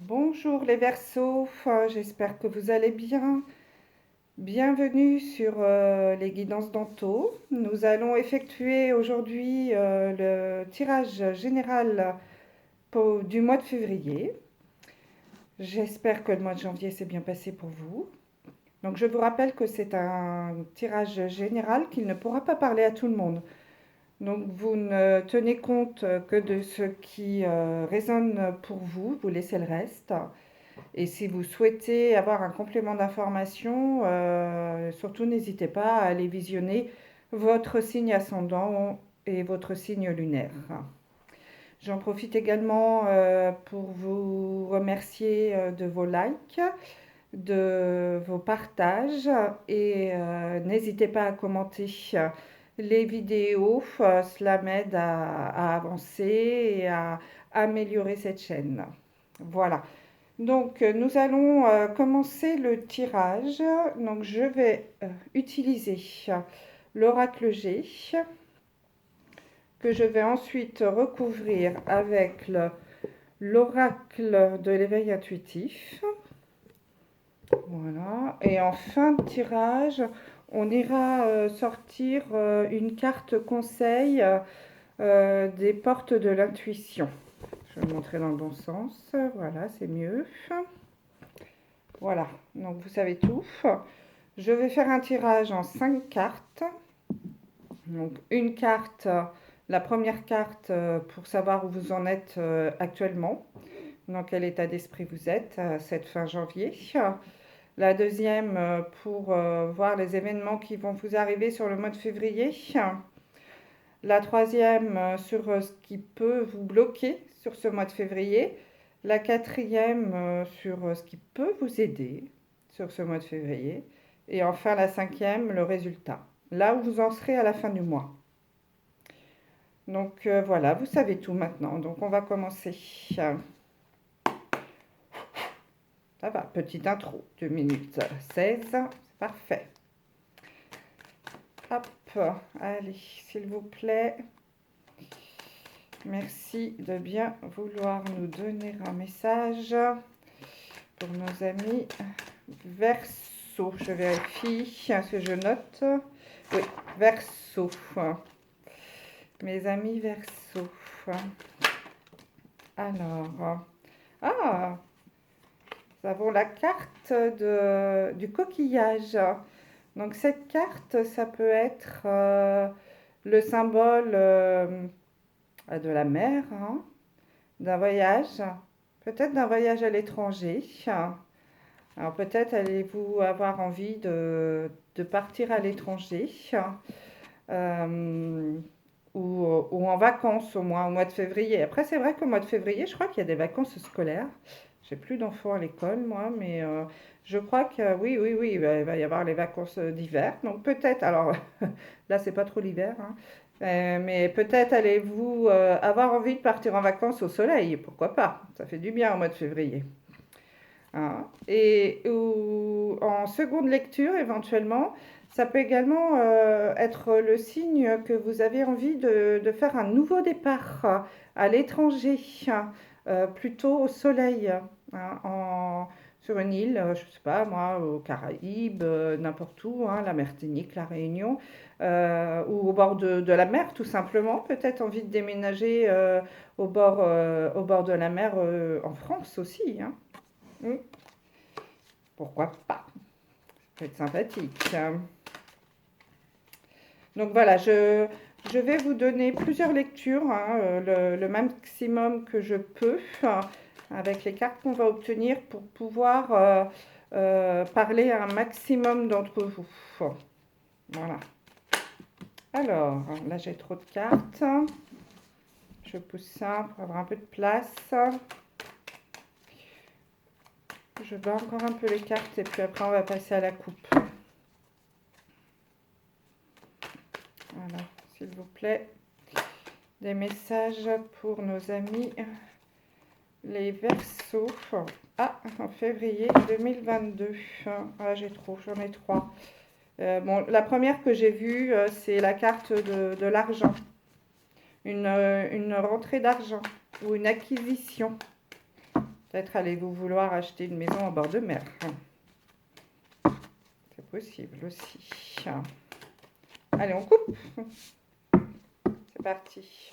Bonjour les Verseaux, j'espère que vous allez bien. Bienvenue sur les guidances d'Anto. Nous allons effectuer aujourd'hui le tirage général du mois de février. J'espère que le mois de janvier s'est bien passé pour vous. Donc je vous rappelle que c'est un tirage général qui ne pourra pas parler à tout le monde. Donc vous ne tenez compte que de ce qui résonne pour vous, vous laissez le reste. Et si vous souhaitez avoir un complément d'information, surtout n'hésitez pas à aller visionner votre signe ascendant et votre signe lunaire. J'en profite également pour vous remercier de vos likes, de vos partages et n'hésitez pas à commenter les vidéos, cela m'aide à avancer et à améliorer cette chaîne. Voilà. Donc, nous allons commencer le tirage. Donc, je vais utiliser l'oracle G que je vais ensuite recouvrir avec l'oracle de l'éveil intuitif. Voilà. Et en fin de tirage, on ira sortir une carte conseil des portes de l'intuition. Je vais le montrer dans le bon sens. Voilà, c'est mieux. Voilà, donc vous savez tout. Je vais faire un tirage en 5 cartes. Donc une carte, la première carte pour savoir où vous en êtes actuellement, dans quel état d'esprit vous êtes cette fin janvier. La deuxième pour voir les événements qui vont vous arriver sur le mois de février. La troisième sur ce qui peut vous bloquer sur ce mois de février. La quatrième sur ce qui peut vous aider sur ce mois de février. Et enfin la cinquième, le résultat. Là où vous en serez à la fin du mois. Donc voilà, vous savez tout maintenant. Donc on va commencer. Ça va, petite intro, 2 minutes 16, c'est parfait. Hop, allez, s'il vous plaît. Merci de bien vouloir nous donner un message pour nos amis Verseau. Je vérifie que je note. Oui, Verseau. Mes amis Verseau. Alors, nous avons la carte du coquillage. Donc cette carte, ça peut être le symbole de la mer, hein, d'un voyage, peut-être d'un voyage à l'étranger. Alors peut-être allez-vous avoir envie de partir à l'étranger euh, ou en vacances au moins au mois de février. Après c'est vrai qu'au mois de février, je crois qu'il y a des vacances scolaires. J'ai plus d'enfants à l'école moi, mais je crois que oui, oui, oui, il va y avoir les vacances d'hiver. Donc peut-être, alors là c'est pas trop l'hiver, hein, mais peut-être allez-vous avoir envie de partir en vacances au soleil, pourquoi pas? Ça fait du bien au mois de février. Hein. Et en seconde lecture, éventuellement, ça peut également être le signe que vous avez envie de faire un nouveau départ à l'étranger, plutôt au soleil, hein, sur une île, je ne sais pas moi, aux Caraïbes, n'importe où, hein, la Martinique, la Réunion, ou au bord de la mer tout simplement. Peut-être envie de déménager au bord de la mer en France aussi. Hein. Mm. Pourquoi pas? Ça peut être sympathique. Donc voilà, je vais vous donner plusieurs lectures, hein, le maximum que je peux, avec les cartes qu'on va obtenir pour pouvoir parler à un maximum d'entre vous. Voilà. Alors, là j'ai trop de cartes. Je pousse ça pour avoir un peu de place. Je bats encore un peu les cartes et puis après on va passer à la coupe. Voilà, s'il vous plaît, des messages pour nos amis les Verseaux. Ah, en février 2022. Ah, j'en ai 3. Bon, la première que j'ai vue, c'est la carte de l'argent. Une rentrée d'argent ou une acquisition Peut-être allez-vous vouloir acheter une maison en bord de mer. C'est possible aussi. Allez, on coupe. C'est parti.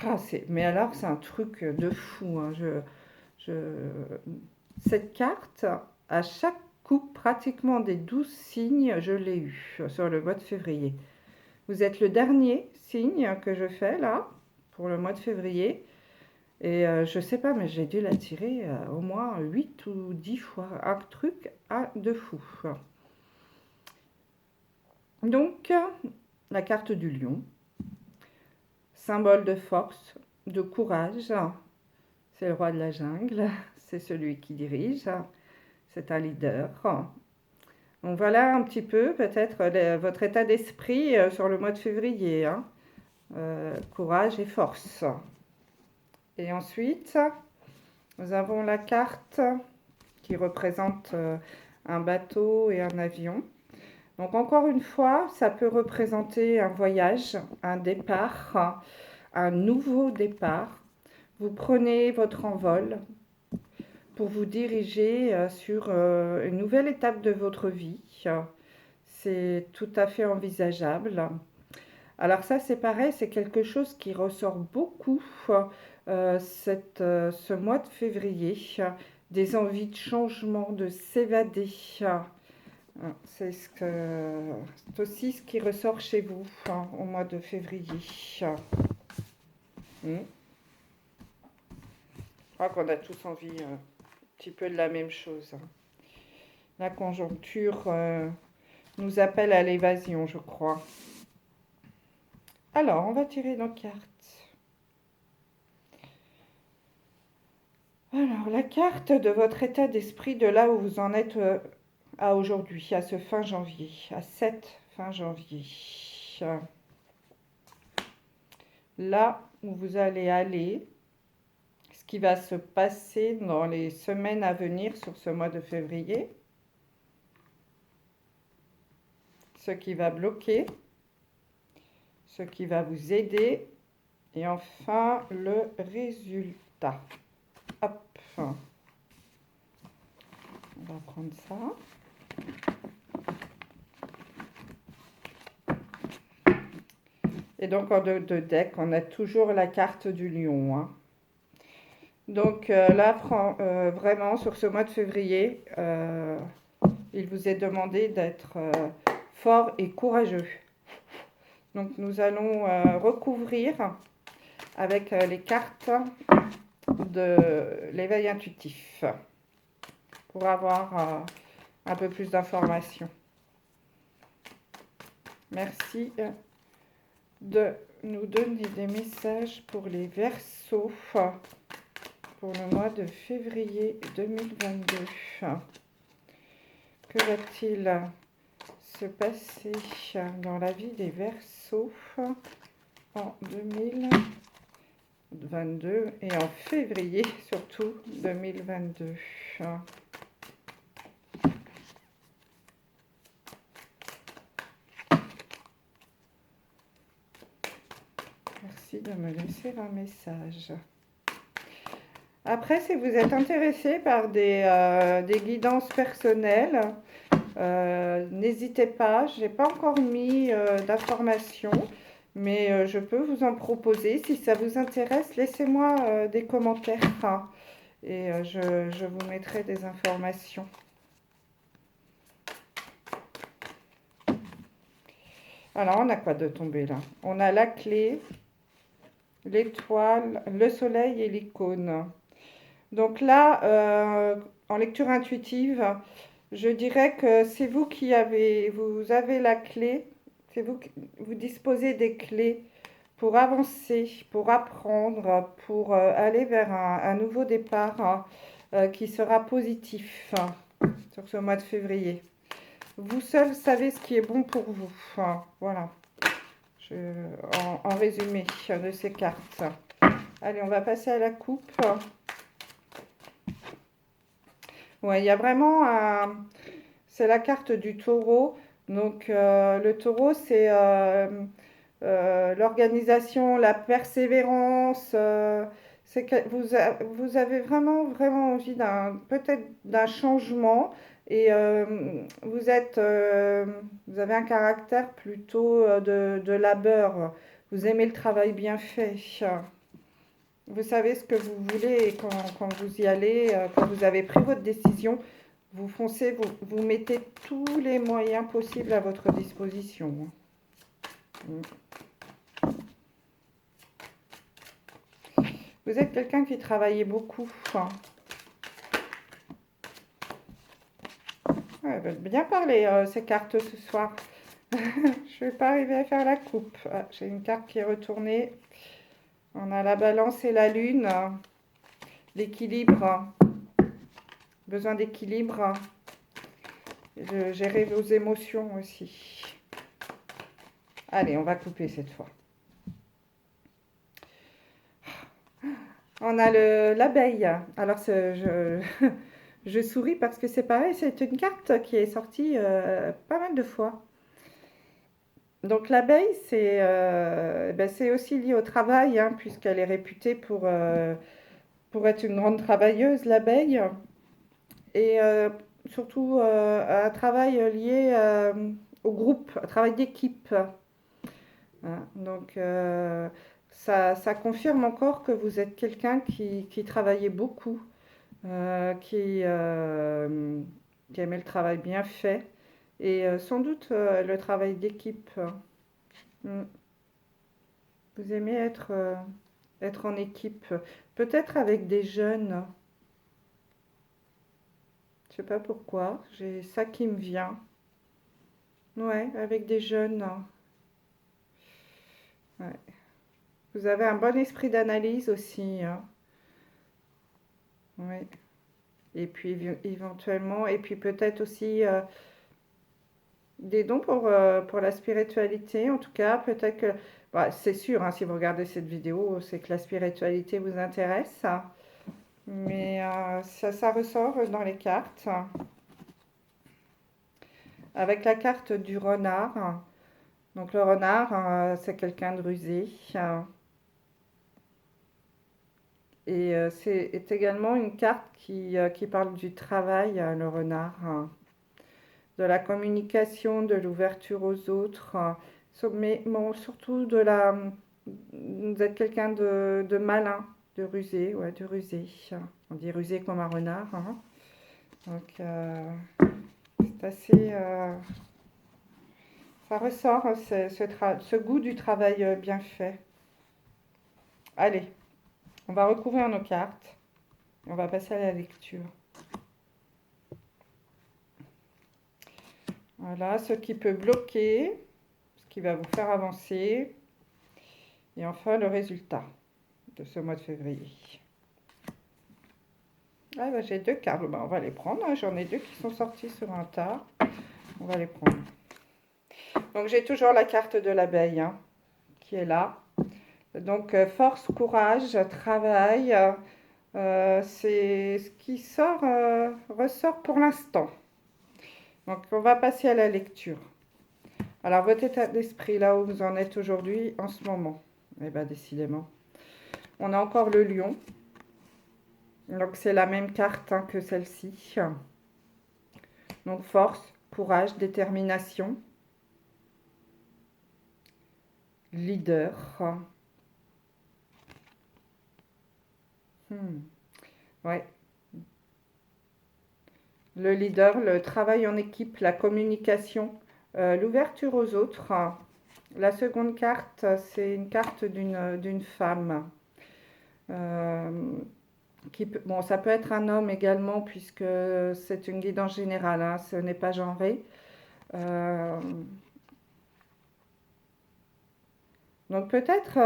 Ah, mais alors, c'est un truc de fou, hein. Cette carte, à chaque coupe, pratiquement des 12 signes, je l'ai eu sur le mois de février. Vous êtes le dernier signe que je fais là, pour le mois de février. Et je sais pas, mais j'ai dû la tirer au moins 8 ou 10 fois. Un truc de fou. Donc, la carte du lion, symbole de force, de courage. C'est le roi de la jungle, c'est celui qui dirige, c'est un leader. Donc voilà un petit peu peut-être votre état d'esprit sur le mois de février. Hein. Courage et force. Et ensuite, nous avons la carte qui représente un bateau et un avion. Donc encore une fois, ça peut représenter un voyage, un départ, un nouveau départ. Vous prenez votre envol pour vous diriger sur une nouvelle étape de votre vie. C'est tout à fait envisageable. Alors ça, c'est pareil, c'est quelque chose qui ressort beaucoup ce mois de février. Des envies de changement, de s'évader. C'est aussi ce qui ressort chez vous au mois de février. Je crois qu'on a tous envie un petit peu de la même chose. La conjoncture nous appelle à l'évasion, je crois. Alors, on va tirer nos cartes. Alors, la carte de votre état d'esprit, de là où vous en êtes à aujourd'hui, à ce fin janvier, à cette fin janvier. Là où vous allez aller, ce qui va se passer dans les semaines à venir sur ce mois de février, ce qui va bloquer, ce qui va vous aider, et enfin le résultat. Hop, on va prendre ça. Et donc en deux de deck, on a toujours la carte du lion. Hein. Donc là, vraiment, sur ce mois de février, il vous est demandé d'être fort et courageux. Donc nous allons recouvrir avec les cartes de l'éveil intuitif pour avoir un peu plus d'informations. Merci de nous donner des messages pour les Verseaux pour le mois de février 2022. Que va-t-il se passer dans la vie des Verseaux en 2022 et en février surtout 2022? Merci de me laisser un message. Après, si vous êtes intéressé par des guidances personnelles, n'hésitez pas. Je n'ai pas encore mis d'informations, mais je peux vous en proposer. Si ça vous intéresse, laissez-moi des commentaires et je vous mettrai des informations. Alors, on a quoi de tombé là? On a la clé, l'étoile, le soleil et l'icône. Donc là, en lecture intuitive, je dirais que c'est vous qui vous avez la clé, c'est vous disposez des clés pour avancer, pour apprendre, pour aller vers un nouveau départ qui sera positif sur ce mois de février. Vous seul savez ce qui est bon pour vous. Voilà, en résumé de ces cartes. Allez, on va passer à la coupe. Ouais, il y a vraiment c'est la carte du taureau. Donc, le taureau, c'est l'organisation, la persévérance. C'est que vous avez vraiment, vraiment envie peut-être d'un changement et vous avez un caractère plutôt de labeur. Vous aimez le travail bien fait. Vous savez ce que vous voulez et quand vous y allez, quand vous avez pris votre décision, vous foncez, vous mettez tous les moyens possibles à votre disposition. Mm. Vous êtes quelqu'un qui travaillait beaucoup. Ouais, elles veulent bien parler, ces cartes ce soir. Je ne vais pas arriver à faire la coupe. Ah, j'ai une carte qui est retournée. On a la balance et la lune. L'équilibre. Besoin d'équilibre. Gérer vos émotions aussi. Allez, on va couper cette fois. On a l'abeille. Alors, je souris parce que c'est pareil, c'est une carte qui est sortie pas mal de fois. Donc l'abeille, c'est aussi lié au travail, hein, puisqu'elle est réputée pour être une grande travailleuse, l'abeille. Et surtout un travail lié au groupe, un travail d'équipe. Hein. Donc ça confirme encore que vous êtes quelqu'un qui travaillait beaucoup, qui aimait le travail bien fait. Et sans doute le travail d'équipe. Mm. Vous aimez être en équipe, peut-être avec des jeunes. Je sais pas pourquoi, j'ai ça qui me vient. Ouais, avec des jeunes. Ouais. Vous avez un bon esprit d'analyse aussi, hein. Ouais. Et puis éventuellement, et puis peut-être aussi des dons pour la spiritualité. En tout cas, peut-être que, bah, c'est sûr, hein, si vous regardez cette vidéo, c'est que la spiritualité vous intéresse. Mais ça ressort dans les cartes. Avec la carte du renard. Donc le renard, c'est quelqu'un de rusé. Et c'est également une carte qui parle du travail, le renard, de la communication, de l'ouverture aux autres, mais bon, surtout vous êtes quelqu'un de malin, de rusé, ouais, de rusé. On dit rusé comme un renard, hein. Donc c'est assez, ça ressort ce goût du travail bien fait. Allez, on va recouvrir nos cartes. On va passer à la lecture. Voilà, ce qui peut bloquer, ce qui va vous faire avancer. Et enfin, le résultat de ce mois de février. Ah bah, j'ai deux cartes, bah, on va les prendre, hein. J'en ai deux qui sont sorties sur un tas. On va les prendre. Donc j'ai toujours la carte de l'abeille, hein, qui est là. Donc force, courage, travail, c'est ce qui ressort pour l'instant. Donc on va passer à la lecture. Alors votre état d'esprit, là où vous en êtes aujourd'hui, en ce moment, eh bien décidément. On a encore le lion. Donc c'est la même carte, hein, que celle-ci. Donc force, courage, détermination, leader. Ouais. Le leader, le travail en équipe, la communication, l'ouverture aux autres. La seconde carte, c'est une carte d'une femme. Euh, bon, ça peut être un homme également, puisque c'est une guidance générale, hein, ce n'est pas genré. Euh, donc peut-être,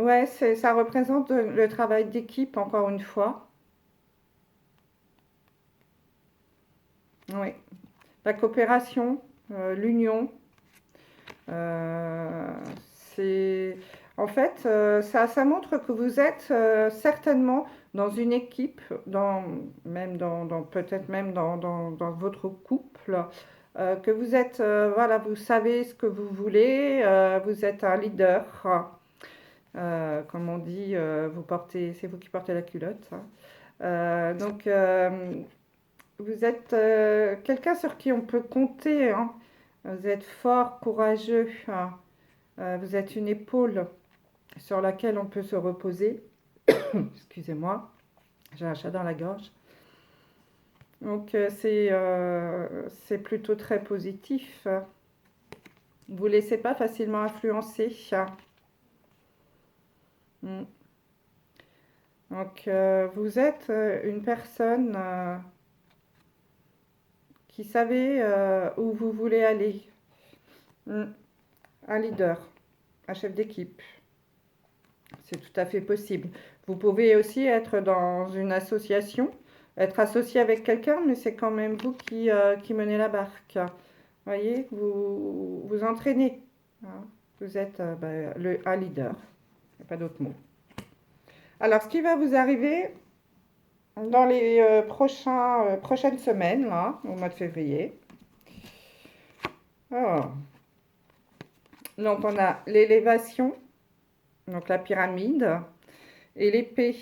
ouais, ça représente le travail d'équipe, encore une fois. Oui, la coopération, l'union. Euh, c'est en fait ça montre que vous êtes certainement dans une équipe, peut-être même dans votre couple, que vous êtes voilà, vous savez ce que vous voulez, vous êtes un leader. Comme on dit, c'est vous qui portez la culotte, hein. Donc, vous êtes quelqu'un sur qui on peut compter, hein. Vous êtes fort, courageux, hein. Vous êtes une épaule sur laquelle on peut se reposer. Excusez-moi, j'ai un chat dans la gorge. Donc, c'est plutôt très positif. Vous ne vous laissez pas facilement influencer. Mm. Donc, vous êtes une personne qui savez où vous voulez aller. Mm. Un leader, un chef d'équipe. C'est tout à fait possible. Vous pouvez aussi être dans une association, être associé avec quelqu'un, mais c'est quand même vous qui menez la barque. Vous voyez, vous vous entraînez, hein. Vous êtes un leader. Il n'y a pas d'autre mot. Alors, ce qui va vous arriver dans les prochaines semaines, là, au mois de février. Alors, donc, on a l'élévation, donc la pyramide, et l'épée.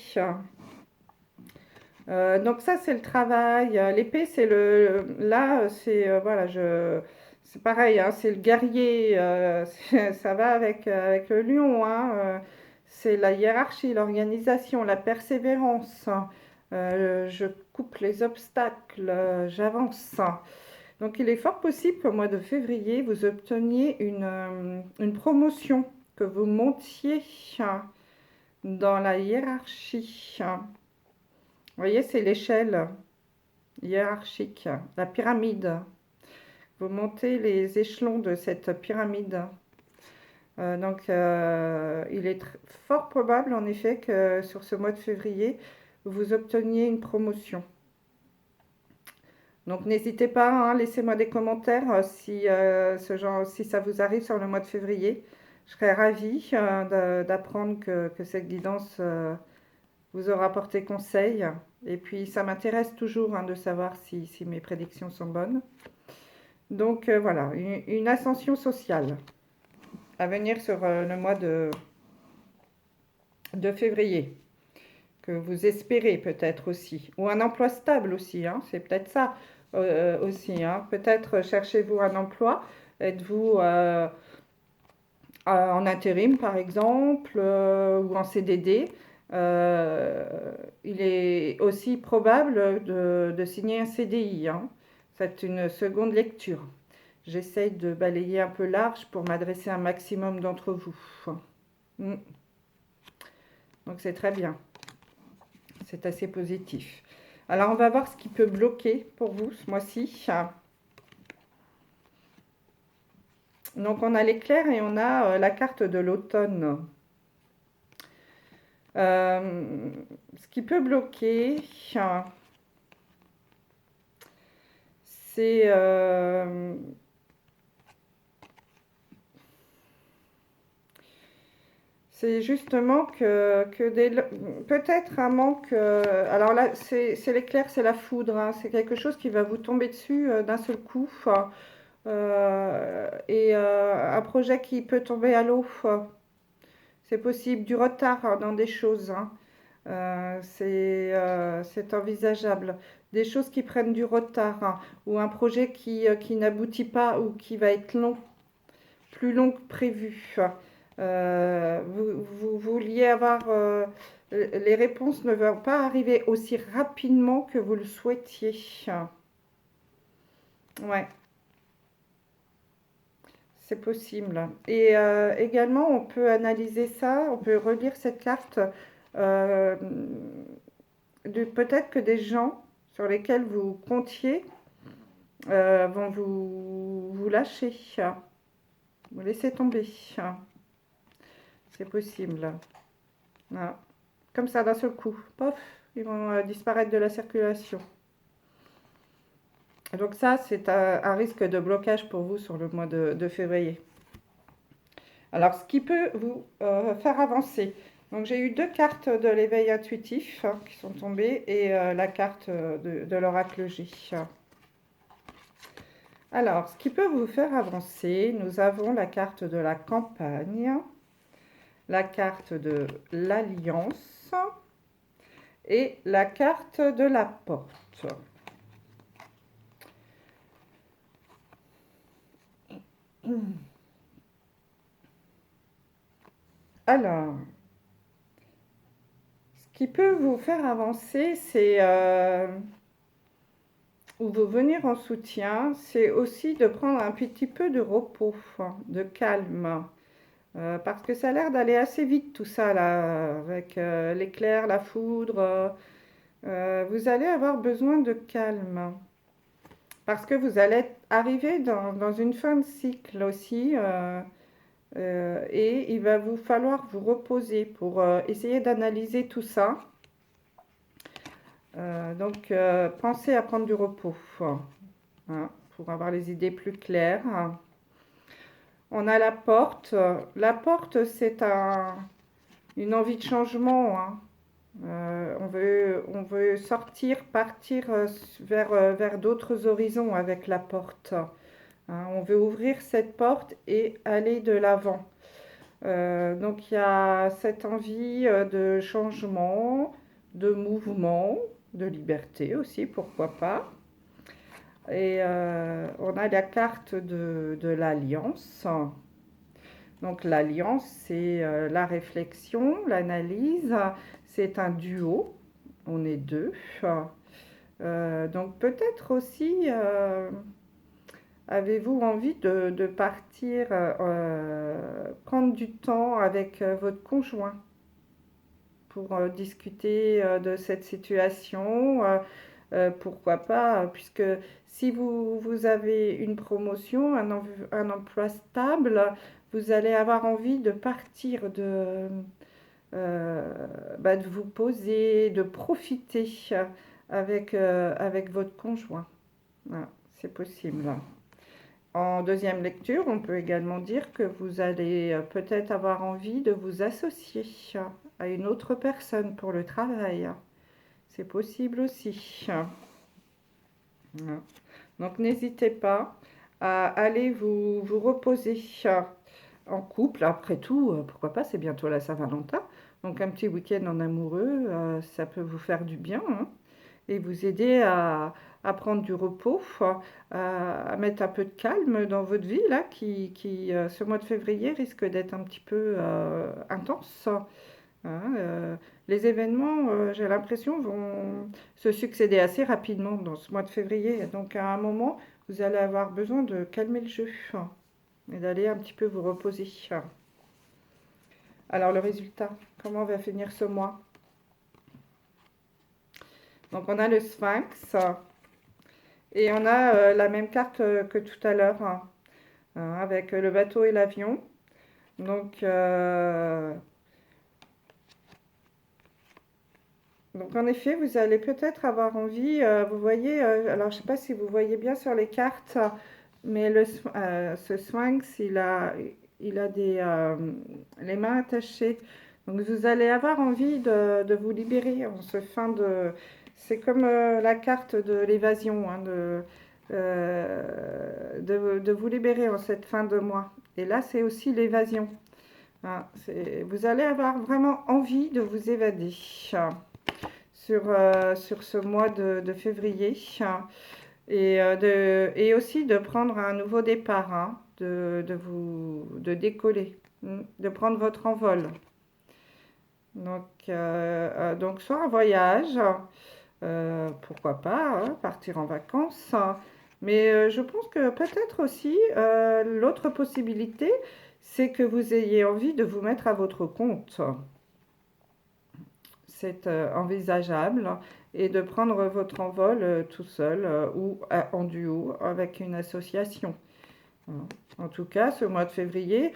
Donc ça, c'est le travail. L'épée, c'est le... Là, c'est... voilà, c'est pareil, hein, c'est le guerrier. Ça va avec le lion, hein. C'est la hiérarchie, l'organisation, la persévérance. Je coupe les obstacles, j'avance. Donc il est fort possible qu'au mois de février, vous obteniez une promotion, que vous montiez dans la hiérarchie. Vous voyez, c'est l'échelle hiérarchique, la pyramide. Vous montez les échelons de cette pyramide. Il est fort probable, en effet, que sur ce mois de février, vous obteniez une promotion. Donc, n'hésitez pas, hein, laissez-moi des commentaires si ça vous arrive sur le mois de février. Je serais ravie d'apprendre que cette guidance vous aura porté conseil. Et puis, ça m'intéresse toujours, hein, de savoir si mes prédictions sont bonnes. Donc, voilà, une ascension sociale à venir sur le mois de février, que vous espérez peut-être aussi. Ou un emploi stable aussi, hein, c'est peut-être ça aussi, hein. Peut-être cherchez-vous un emploi, êtes-vous en intérim par exemple, ou en CDD. Il est aussi probable de signer un CDI, hein. C'est une seconde lecture. J'essaye de balayer un peu large pour m'adresser à un maximum d'entre vous. Mm. Donc c'est très bien. C'est assez positif. Alors on va voir ce qui peut bloquer pour vous ce mois-ci. Donc on a l'éclair et on a la carte de l'automne. Ce qui peut bloquer, c'est justement peut-être un manque. Alors là, c'est l'éclair, c'est la foudre, hein. C'est quelque chose qui va vous tomber dessus d'un seul coup. Un projet qui peut tomber à l'eau. C'est possible, du retard, hein, dans des choses, hein. C'est envisageable. Des choses qui prennent du retard, hein, ou un projet qui n'aboutit pas ou qui va être long, plus long que prévu. Vous vouliez avoir... les réponses ne vont pas arriver aussi rapidement que vous le souhaitiez. Ouais, c'est possible. Et également, on peut analyser ça, on peut relire cette carte. euh, Peut-être que des gens sur lesquels vous comptiez vont vous lâcher, vous laisser tomber. C'est possible. Voilà. Comme ça, d'un seul coup, pof, ils vont disparaître de la circulation. Donc ça, c'est un risque de blocage pour vous sur le mois de février. Alors, ce qui peut vous faire avancer. Donc, j'ai eu deux cartes de l'éveil intuitif, hein, qui sont tombées et la carte de l'oracle J. Alors, ce qui peut vous faire avancer, nous avons la carte de la campagne, la carte de l'Alliance et la carte de la Porte. Alors, ce qui peut vous faire avancer, c'est ou vous venir en soutien, c'est aussi de prendre un petit peu de repos, de calme. Parce que ça a l'air d'aller assez vite tout ça là, avec l'éclair, la foudre. Vous allez avoir besoin de calme. Parce que vous allez arriver dans une fin de cycle aussi. Et il va vous falloir vous reposer pour essayer d'analyser tout ça. Donc, pensez à prendre du repos, hein, pour avoir les idées plus claires. On a la porte. La porte, c'est une envie de changement, hein. On veut sortir, partir vers d'autres horizons avec la porte, hein. On veut ouvrir cette porte et aller de l'avant. Donc il y a cette envie de changement, de mouvement, de liberté aussi, pourquoi pas. Et on a la carte de l'alliance. Donc l'alliance, c'est la réflexion, l'analyse, c'est un duo, on est deux. Donc peut-être aussi avez-vous envie de partir prendre du temps avec votre conjoint pour discuter de cette situation. Pourquoi pas, puisque si vous avez une promotion, un emploi stable, vous allez avoir envie de partir, de vous poser, de profiter avec votre conjoint. Voilà, c'est possible. En deuxième lecture, on peut également dire que vous allez peut-être avoir envie de vous associer à une autre personne pour le travail. C'est possible aussi. Voilà. Donc n'hésitez pas à aller vous reposer en couple. Après tout, pourquoi pas, c'est bientôt la Saint-Valentin. Donc un petit week-end en amoureux, ça peut vous faire du bien, hein, et vous aider à prendre du repos, à mettre un peu de calme dans votre vie, là, qui ce mois de février risque d'être un petit peu intense. Hein, les événements, j'ai l'impression, vont se succéder assez rapidement dans ce mois de février. Donc à un moment, vous allez avoir besoin de calmer le jeu et d'aller un petit peu vous reposer. Alors le résultat, comment va finir ce mois? Donc on a le Sphinx et on a la même carte que tout à l'heure, hein, avec le bateau et l'avion. Donc en effet, vous allez peut-être avoir envie, vous voyez, alors je ne sais pas si vous voyez bien sur les cartes, mais ce Sphinx, il a les mains attachées. Donc vous allez avoir envie de vous libérer en ce fin de... C'est comme la carte de l'évasion, hein, de vous libérer en cette fin de mois. Et là, c'est aussi l'évasion, hein. Vous allez avoir vraiment envie de vous évader sur ce mois de février, et aussi de prendre un nouveau départ, hein, de décoller, de prendre votre envol. Donc soit un voyage, pourquoi pas, hein, partir en vacances, mais je pense que peut-être aussi l'autre possibilité, c'est que vous ayez envie de vous mettre à votre compte. C'est envisageable, et de prendre votre envol tout seul ou en duo avec une association. En tout cas, ce mois de février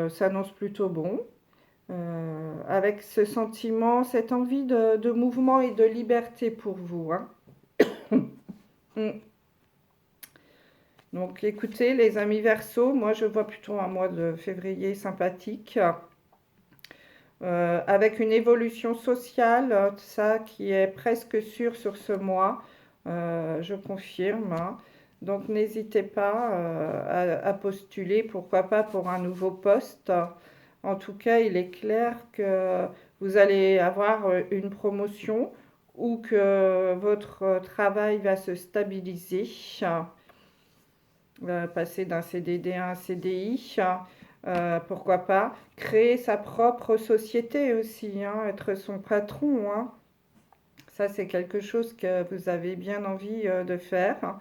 s'annonce plutôt bon, avec ce sentiment, cette envie de mouvement et de liberté pour vous, hein. Mm. Donc écoutez les amis Verseaux, moi je vois plutôt un mois de février sympathique. Avec une évolution sociale, ça qui est presque sûr sur ce mois, je confirme, hein. Donc n'hésitez pas à postuler, pourquoi pas pour un nouveau poste, En tout cas, il est clair que vous allez avoir une promotion ou que votre travail va se stabiliser, passer d'un CDD à un CDI, pourquoi pas. Créer sa propre société aussi, hein, être son patron, hein. Ça, c'est quelque chose que vous avez bien envie de faire.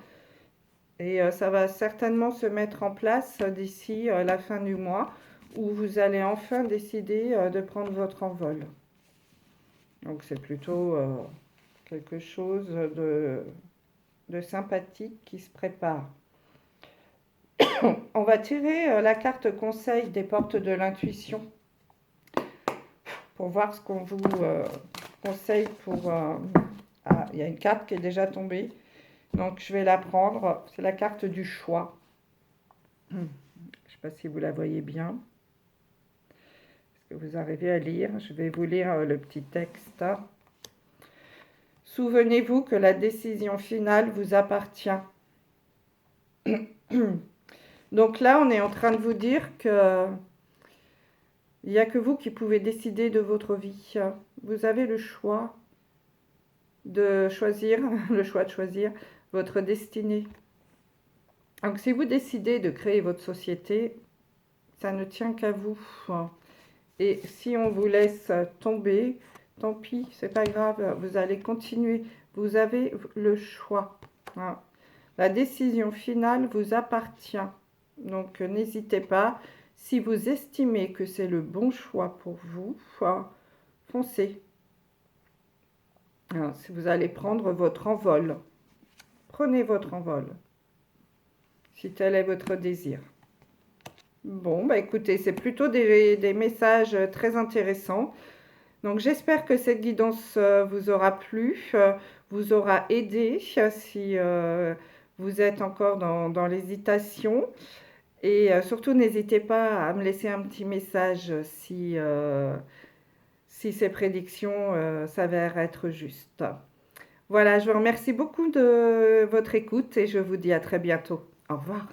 Et ça va certainement se mettre en place d'ici la fin du mois, où vous allez enfin décider de prendre votre envol. Donc c'est plutôt quelque chose de sympathique qui se prépare. On va tirer la carte conseil des portes de l'intuition pour voir ce qu'on vous conseille pour... Ah, il y a une carte qui est déjà tombée. Donc je vais la prendre. C'est la carte du choix. Je ne sais pas si vous la voyez bien. Est-ce que vous arrivez à lire? Je vais vous lire le petit texte. Souvenez-vous que la décision finale vous appartient. Donc là, on est en train de vous dire que il n'y a que vous qui pouvez décider de votre vie. Vous avez le choix de choisir, le choix de choisir votre destinée. Donc si vous décidez de créer votre société, ça ne tient qu'à vous. Et si on vous laisse tomber, tant pis, c'est pas grave, vous allez continuer. Vous avez le choix. La décision finale vous appartient. Donc n'hésitez pas. Si vous estimez que c'est le bon choix pour vous, foncez. Si vous allez prendre votre envol, prenez votre envol, si tel est votre désir. Bon, bah écoutez, c'est plutôt des messages très intéressants. Donc j'espère que cette guidance vous aura plu, vous aura aidé si vous êtes encore dans l'hésitation. Et surtout, n'hésitez pas à me laisser un petit message si ces prédictions s'avèrent être justes. Voilà, je vous remercie beaucoup de votre écoute et je vous dis à très bientôt. Au revoir.